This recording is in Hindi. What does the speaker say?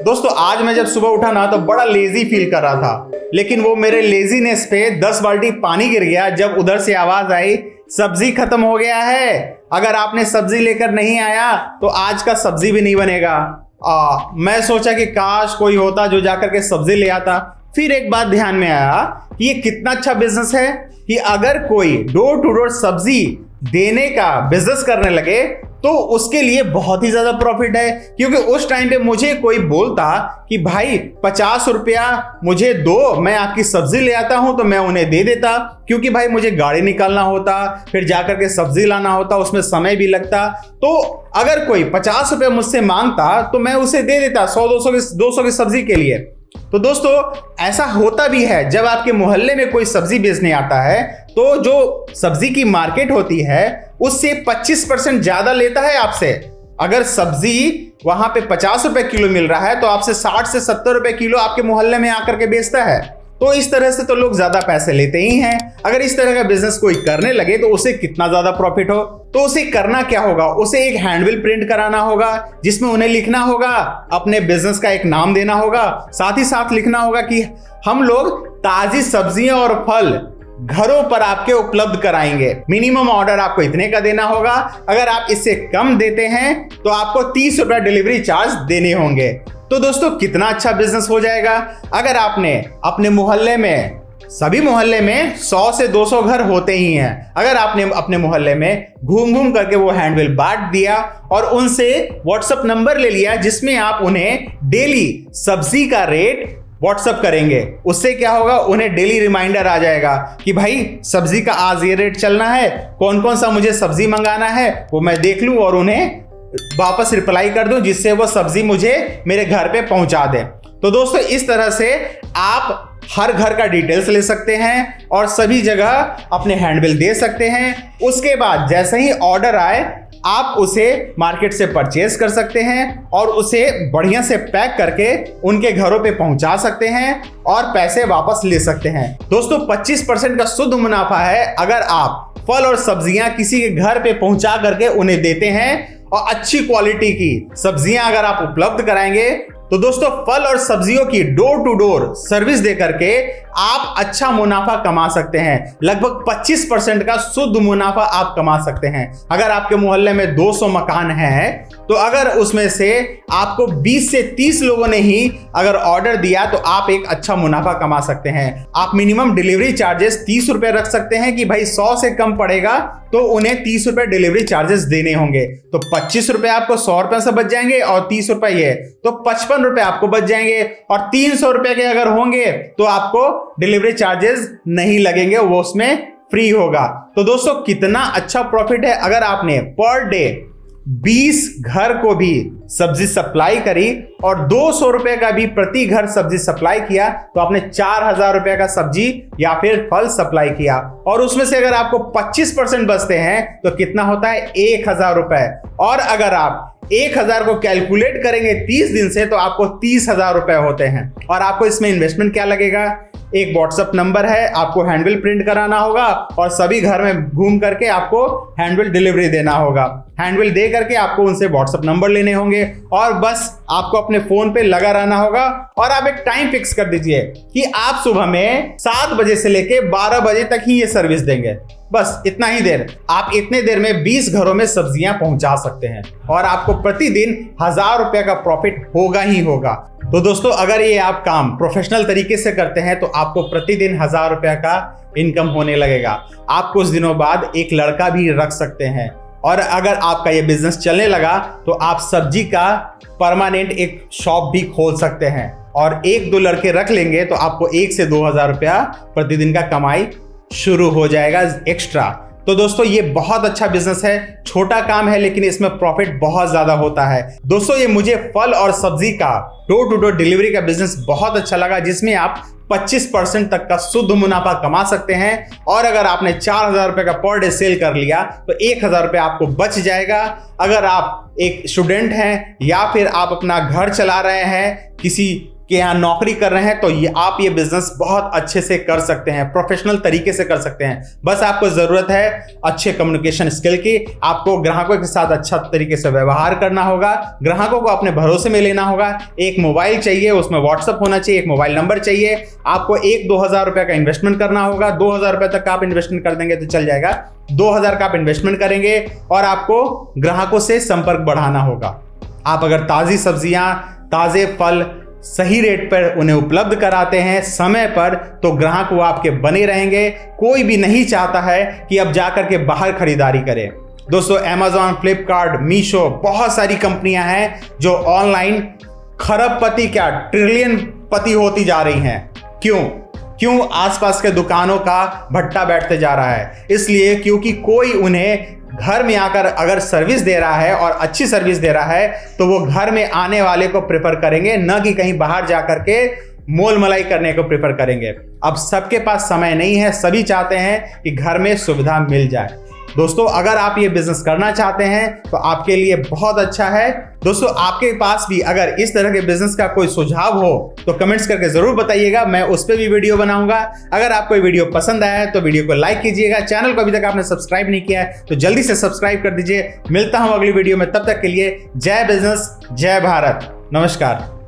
दोस्तों आज मैं जब सुबह उठा ना तो बड़ा लेजी फील कर रहा था, लेकिन वो मेरे लेजीनेस पे 10 बाल्टी पानी गिर गया जब उधर से आवाज आई सब्जी खत्म हो गया है। अगर आपने सब्जी लेकर नहीं आया तो आज का सब्जी भी नहीं बनेगा। मैं सोचा कि काश कोई होता जो जाकर के सब्जी ले आता। फिर एक बात ध्यान में आया कि ये कितना अच्छा बिजनेस है कि अगर कोई डोर टू डोर सब्जी देने का बिजनेस करने लगे तो उसके लिए बहुत ही ज्यादा प्रॉफिट है। क्योंकि उस टाइम पे मुझे कोई बोलता कि भाई 50 रुपया मुझे दो, मैं आपकी सब्जी ले आता हूं, तो मैं उन्हें दे देता। क्योंकि भाई मुझे गाड़ी निकालना होता, फिर जाकर के सब्जी लाना होता, उसमें समय भी लगता। तो अगर कोई 50 रुपया मुझसे मांगता तो मैं उसे दे देता 100-200 की सब्जी के लिए। तो दोस्तों ऐसा होता भी है जब आपके मोहल्ले में कोई सब्जी बेचने आता है तो जो सब्जी की मार्केट होती है उससे 25% ज्यादा लेता है आपसे। अगर सब्जी वहां पे 50 रुपए किलो मिल रहा है तो आपसे 60 से 70 रुपए किलो आपके मोहल्ले में आकर के बेचता है। तो इस तरह से तो लोग ज्यादा पैसे लेते ही हैं। अगर इस तरह का बिजनेस कोई करने लगे तो उसे कितना ज्यादा प्रॉफिट हो। तो उसे करना क्या होगा, उसे एक हैंडबिल प्रिंट कराना होगा जिसमें उन्हें लिखना होगा, अपने बिजनेस का एक नाम देना होगा, साथ ही साथ लिखना होगा कि हम लोग ताजी सब्जियां और फल घरों पर आपके उपलब्ध कराएंगे। मिनिमम ऑर्डर आपको इतने का देना होगा। अगर आप इससे कम देते हैं तो आपको 30 रुपया डिलीवरी चार्ज देने होंगे। तो दोस्तों कितना अच्छा बिजनेस हो जाएगा। अगर आपने अपने मोहल्ले में, सभी मोहल्ले में 100 से 200 घर होते ही हैं, अगर आपने अपने मोहल्ले में घूम घूम करके वो हैंडबिल बांट दिया और उनसे व्हाट्सएप नंबर ले लिया जिसमें आप उन्हें डेली सब्जी का रेट व्हाट्सअप करेंगे, उससे क्या होगा, उन्हें डेली रिमाइंडर आ जाएगा कि भाई सब्जी का आज ये रेट चलना है, कौन कौन सा मुझे सब्जी मंगाना है वो मैं देख लूं और उन्हें वापस रिप्लाई कर दूं जिससे वो सब्जी मुझे मेरे घर पे पहुंचा दे। तो दोस्तों इस तरह से आप हर घर का डिटेल्स ले सकते हैं और सभी जगह अपने हैंडबिल दे सकते हैं। उसके बाद जैसे ही ऑर्डर आए आप उसे मार्केट से परचेज कर सकते हैं और उसे बढ़िया से पैक करके उनके घरों पे पहुंचा सकते हैं और पैसे वापस ले सकते हैं। दोस्तों 25% का शुद्ध मुनाफा है अगर आप फल और सब्जियां किसी के घर पे पहुंचा करके उन्हें देते हैं और अच्छी क्वालिटी की सब्जियां अगर आप उपलब्ध कराएंगे तो दोस्तों फल और सब्जियों की डोर टू डोर सर्विस दे करके आप अच्छा मुनाफा कमा सकते हैं। लगभग 25% का शुद्ध मुनाफा आप कमा सकते हैं। अगर आपके मोहल्ले में 200 मकान हैं तो अगर उसमें से आपको 20 से 30 लोगों ने ही अगर ऑर्डर दिया तो आप एक अच्छा मुनाफा कमा सकते हैं। आप मिनिमम डिलीवरी चार्जेस 30 रुपए रख सकते हैं कि भाई 100 से कम पड़ेगा तो उन्हें 30 रुपए डिलीवरी चार्जेस देने होंगे। तो 25 रुपए आपको 100 रुपए से बच जाएंगे और 30 रुपए ये तो 55 रुपए आपको बच जाएंगे। और 300 रुपए के अगर होंगे तो आपको डिलीवरी चार्जेस नहीं लगेंगे, वो उसमें फ्री होगा। तो दोस्तों कितना अच्छा प्रॉफिट है। अगर आपने पर डे 20 घर को भी सब्जी सप्लाई करी और 200 रुपए का भी प्रति घर सब्जी सप्लाई किया तो आपने 4000 रुपए का सब्जी या फिर फल सप्लाई किया। और उसमें से अगर आपको 25% बचते हैं तो कितना होता है 1000 रुपए। और अगर आप 1000 को कैलकुलेट करेंगे 30 दिन से तो आपको 30,000 रुपए होते हैं। और आपको इसमें इन्वेस्टमेंट क्या लगेगा, एक व्हाट्सएप नंबर है, आपको हैंडबिल प्रिंट कराना होगा और सभी घर में घूम करके आपको हैंडबिल डिलीवरी देना होगा। हैंडबिल दे करके आपको उनसे व्हाट्सएप नंबर लेने होंगे और बस आपको अपने फोन पे लगा रहना होगा। और आप एक टाइम फिक्स कर दीजिए कि आप सुबह में 7 बजे से लेके 12 बजे तक ही ये सर्विस देंगे। बस इतना ही देर, आप इतने देर में 20 घरों में सब्जियां पहुंचा सकते हैं और आपको प्रतिदिन 1000 रुपए का प्रॉफिट होगा ही होगा। तो दोस्तों अगर ये आप काम प्रोफेशनल तरीके से करते हैं तो आपको प्रतिदिन 1000 रुपया का इनकम होने लगेगा। आप कुछ दिनों बाद एक लड़का भी रख सकते हैं और अगर आपका ये बिजनेस चलने लगा तो आप सब्जी का परमानेंट एक शॉप भी खोल सकते हैं और 1-2 लड़के रख लेंगे तो आपको 1 से 2000 रुपया प्रतिदिन का कमाई शुरू हो जाएगा एक्स्ट्रा। तो दोस्तों ये बहुत अच्छा बिजनेस है, छोटा काम है लेकिन इसमें प्रॉफिट बहुत ज्यादा होता है। दोस्तों ये मुझे फल और सब्जी का डोर टू डोर डिलीवरी का बिजनेस बहुत अच्छा लगा जिसमें आप 25% तक का शुद्ध मुनाफा कमा सकते हैं। और अगर आपने 4000 रुपए का पर डे सेल कर लिया तो 1000 रुपए आपको बच जाएगा। अगर आप एक स्टूडेंट हैं या फिर आप अपना घर चला रहे हैं, किसी कि यहाँ नौकरी कर रहे हैं तो आप ये बिजनेस बहुत अच्छे से कर सकते हैं, प्रोफेशनल तरीके से कर सकते हैं। बस आपको जरूरत है अच्छे कम्युनिकेशन स्किल की। आपको ग्राहकों के साथ अच्छा तरीके से व्यवहार करना होगा, ग्राहकों को अपने भरोसे में लेना होगा। एक मोबाइल चाहिए, उसमें व्हाट्सएप होना चाहिए, एक मोबाइल नंबर चाहिए। आपको 1-2 हज़ार रुपए का इन्वेस्टमेंट करना होगा। 2,000 रुपए तक का आप इन्वेस्टमेंट कर देंगे तो चल जाएगा। 2,000 का आप इन्वेस्टमेंट करेंगे और आपको ग्राहकों से संपर्क बढ़ाना होगा। आप अगर ताजी सब्जियां, ताजे फल सही रेट पर उन्हें उपलब्ध कराते हैं समय पर, तो ग्राहक वो आपके बने रहेंगे। कोई भी नहीं चाहता है कि अब जाकर के बाहर खरीदारी करें। दोस्तों, Amazon, फ्लिपकार्ट, मीशो, बहुत सारी कंपनियां हैं जो ऑनलाइन खरबपति क्या ट्रिलियन पति होती जा रही हैं। क्यों आसपास के दुकानों का भट्टा बैठते जा रहा है? इसलिए क्योंकि कोई उन्हें घर में आकर अगर सर्विस दे रहा है और अच्छी सर्विस दे रहा है तो वो घर में आने वाले को प्रेफर करेंगे, न कि कहीं बाहर जाकर के मोल मलाई करने को प्रेफर करेंगे। अब सबके पास समय नहीं है, सभी चाहते हैं कि घर में सुविधा मिल जाए। दोस्तों, अगर आप ये बिजनेस करना चाहते हैं तो आपके लिए बहुत अच्छा है। दोस्तों, आपके पास भी अगर इस तरह के बिजनेस का कोई सुझाव हो तो कमेंट्स करके जरूर बताइएगा, मैं उस पर भी वीडियो बनाऊंगा। अगर आपको ये वीडियो पसंद आया है तो वीडियो को लाइक कीजिएगा। चैनल को अभी तक आपने सब्सक्राइब नहीं किया है तो जल्दी से सब्सक्राइब कर दीजिए। मिलता हूं अगली वीडियो में, तब तक के लिए जय बिजनेस, जय भारत, नमस्कार।